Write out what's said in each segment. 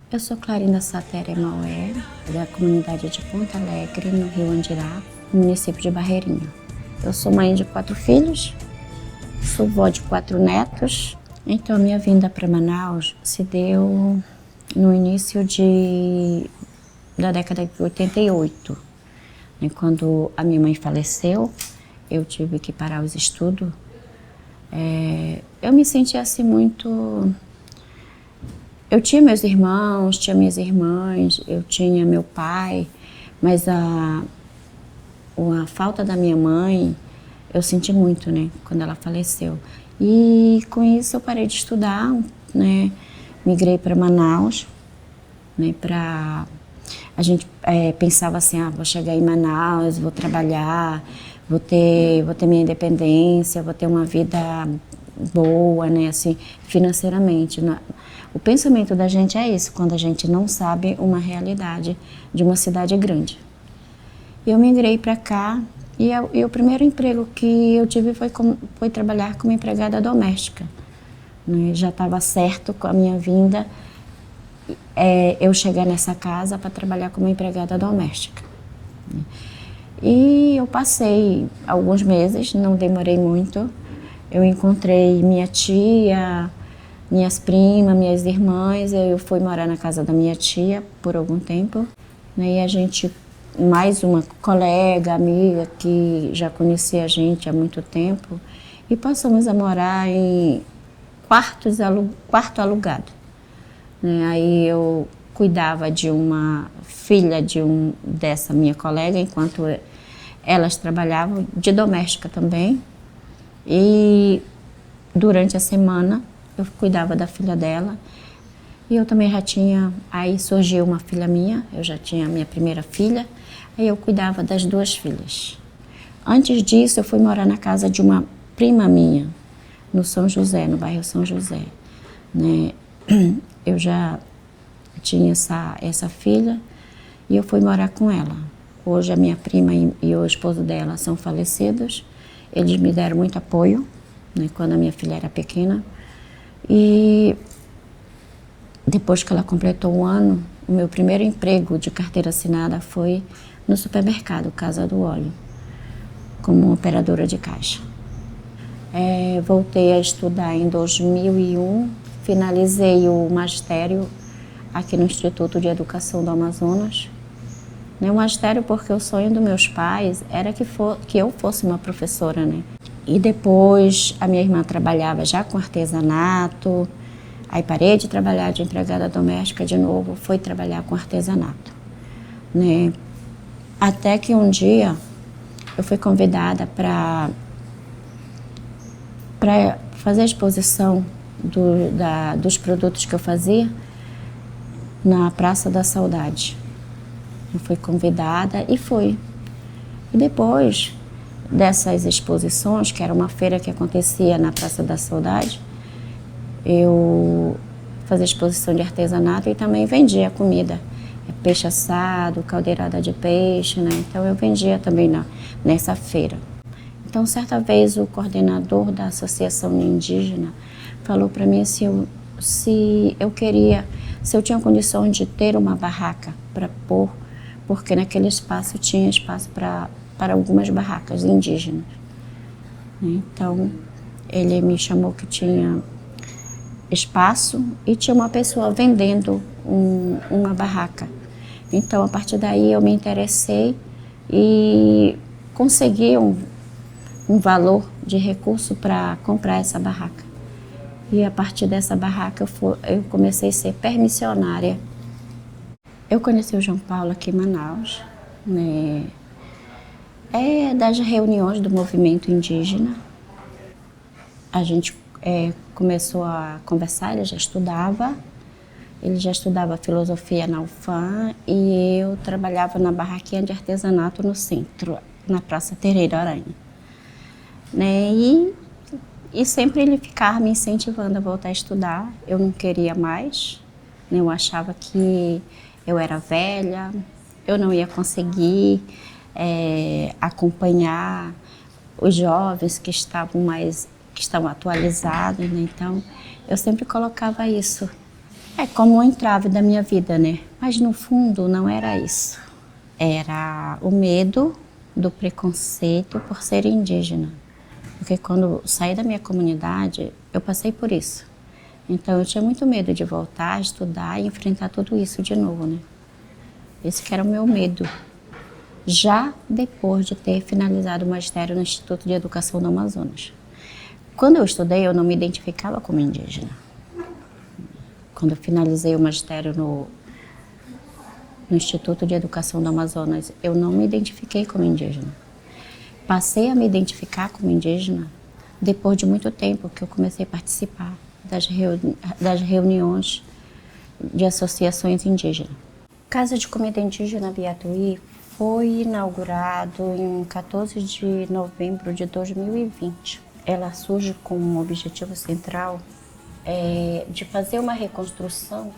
Eu sou Clarinda Satere Maué, da comunidade de Ponta Alegre, no Rio Andirá, no município de Barreirinha. Eu sou mãe de 4 filhos, sou vó de 4 netos. Então, a minha vinda para Manaus se deu no início da década de 88. E quando a minha mãe faleceu, eu tive que parar os estudos. Eu me sentia assim muito... Eu tinha meus irmãos, tinha minhas irmãs, eu tinha meu pai, mas a falta da minha mãe, eu senti muito, né, quando ela faleceu. E com isso eu parei de estudar, né, migrei para Manaus, né, a gente pensava assim, vou chegar em Manaus, vou trabalhar, vou ter minha independência, vou ter uma vida boa, né, assim, financeiramente. O pensamento da gente é isso, quando a gente não sabe uma realidade de uma cidade grande. Eu migrei para cá e o primeiro emprego que eu tive foi trabalhar como empregada doméstica. Né? Já estava certo com a minha vinda eu chegar nessa casa para trabalhar como empregada doméstica. E eu passei alguns meses, não demorei muito. Eu encontrei minha tia, minhas primas, minhas irmãs. Eu fui morar na casa da minha tia por algum tempo. E a gente, mais uma colega, amiga, que já conhecia a gente há muito tempo, e passamos a morar em quarto alugado. Aí eu cuidava de uma filha dessa minha colega, enquanto elas trabalhavam de doméstica também. E durante a semana eu cuidava da filha dela. E eu também já tinha, aí surgiu uma filha minha, eu já tinha a minha primeira filha, aí eu cuidava das 2 filhas. Antes disso, eu fui morar na casa de uma prima minha, no São José, no bairro São José. Né? Eu já tinha essa filha e eu fui morar com ela. Hoje a minha prima e o esposo dela são falecidos. Eles me deram muito apoio, né, quando a minha filha era pequena. E depois que ela completou 1 ano, o meu primeiro emprego de carteira assinada foi no supermercado Casa do Óleo, como operadora de caixa. Voltei a estudar em 2001, finalizei o magistério aqui no Instituto de Educação do Amazonas. O magistério porque o sonho dos meus pais era que eu fosse uma professora, né? E depois a minha irmã trabalhava já com artesanato, aí parei de trabalhar de empregada doméstica de novo, fui trabalhar com artesanato, né? Até que um dia eu fui convidada para fazer a exposição dos produtos que eu fazia na Praça da Saudade. Eu fui convidada e fui. E depois dessas exposições, que era uma feira que acontecia na Praça da Saudade, eu fazia exposição de artesanato e também vendia comida. Peixe assado, caldeirada de peixe, né? Então eu vendia também nessa feira. Então, certa vez, o coordenador da Associação Indígena falou para mim se eu tinha condições de ter uma barraca para pôr, porque naquele espaço tinha espaço para algumas barracas indígenas. Então, ele me chamou que tinha espaço e tinha uma pessoa vendendo uma barraca. Então, a partir daí, eu me interessei e consegui um valor de recurso para comprar essa barraca. E a partir dessa barraca eu comecei a ser permissionária. Eu conheci o João Paulo aqui em Manaus, né? Das reuniões do movimento indígena. A gente começou a conversar, ele já estudava filosofia na UFAM e eu trabalhava na barraquinha de artesanato no centro, na Praça Terreira Aranha. Né? E sempre ele ficava me incentivando a voltar a estudar. Eu não queria mais, né? Eu achava que eu era velha, eu não ia conseguir acompanhar os jovens que estão atualizados, né? Então eu sempre colocava isso É como um entrave da minha vida, né? Mas no fundo não era isso. Era o medo do preconceito por ser indígena. Porque quando saí da minha comunidade, eu passei por isso. Então eu tinha muito medo de voltar, estudar e enfrentar tudo isso de novo, né? Esse que era o meu medo. Já depois de ter finalizado o magistério no Instituto de Educação do Amazonas. Quando eu estudei, eu não me identificava como indígena. Quando eu finalizei o magistério no Instituto de Educação do Amazonas, eu não me identifiquei como indígena. Passei a me identificar como indígena depois de muito tempo que eu comecei a participar das reuniões de associações indígenas. Casa de Comida Indígena Biatuí foi inaugurado em 14 de novembro de 2020. Ela surge com um objetivo central de fazer uma reconstrução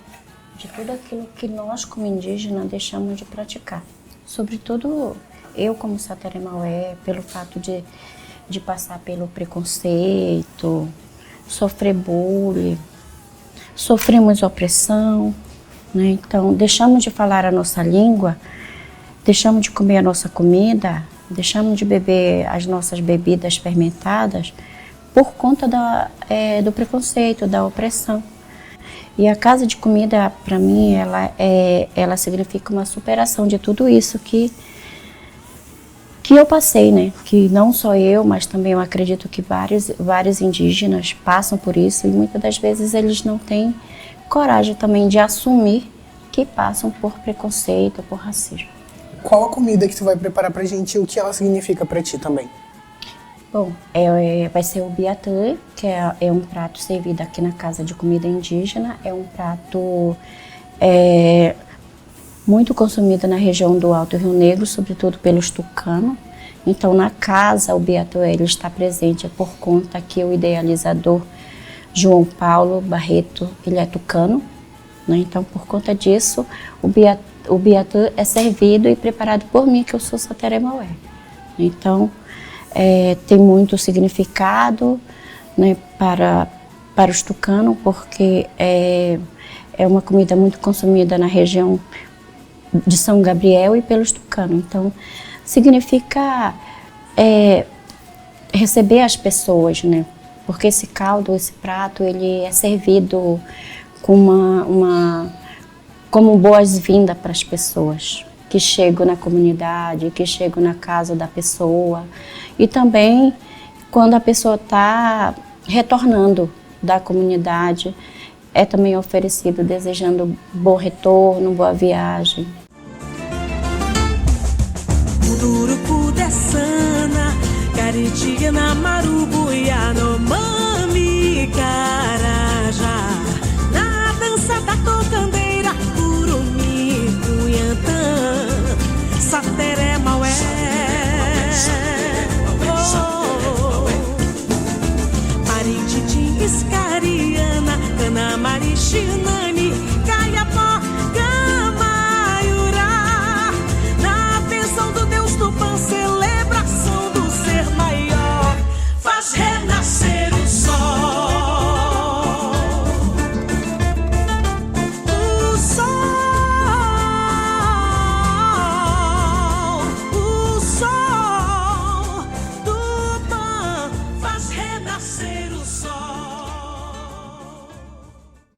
de tudo aquilo que nós, como indígenas, deixamos de praticar. Sobretudo eu, como Sateremaué, pelo fato de passar pelo preconceito, sofrer bullying, sofremos opressão, né? Então, deixamos de falar a nossa língua, deixamos de comer a nossa comida, deixamos de beber as nossas bebidas fermentadas por conta do preconceito, da opressão. E a Casa de Comida, para mim, ela significa uma superação de tudo isso que eu passei, né? Que não só eu, mas também eu acredito que vários indígenas passam por isso e muitas das vezes eles não têm coragem também de assumir que passam por preconceito, por racismo. Qual a comida que tu vai preparar pra gente e o que ela significa pra ti também? Bom, vai ser o biatã, que é um prato servido aqui na Casa de Comida Indígena. É um prato muito consumido na região do Alto Rio Negro, sobretudo pelos tucanos. Então, na casa, o biatã ele está presente por conta que o idealizador João Paulo Barreto, ele é tucano, né? Então, por conta disso, o biatã é servido e preparado por mim, que eu sou Sateremaué. Então, tem muito significado, né, para os tucanos, porque é uma comida muito consumida na região de São Gabriel e pelos tucanos. Então, significa receber as pessoas, né? Porque esse caldo, esse prato, ele é servido com como boas-vindas para as pessoas que chegam na comunidade, que chegam na casa da pessoa. E também quando a pessoa está retornando da comunidade, é também oferecido desejando bom retorno, boa viagem. Ururuku dessana, caritia na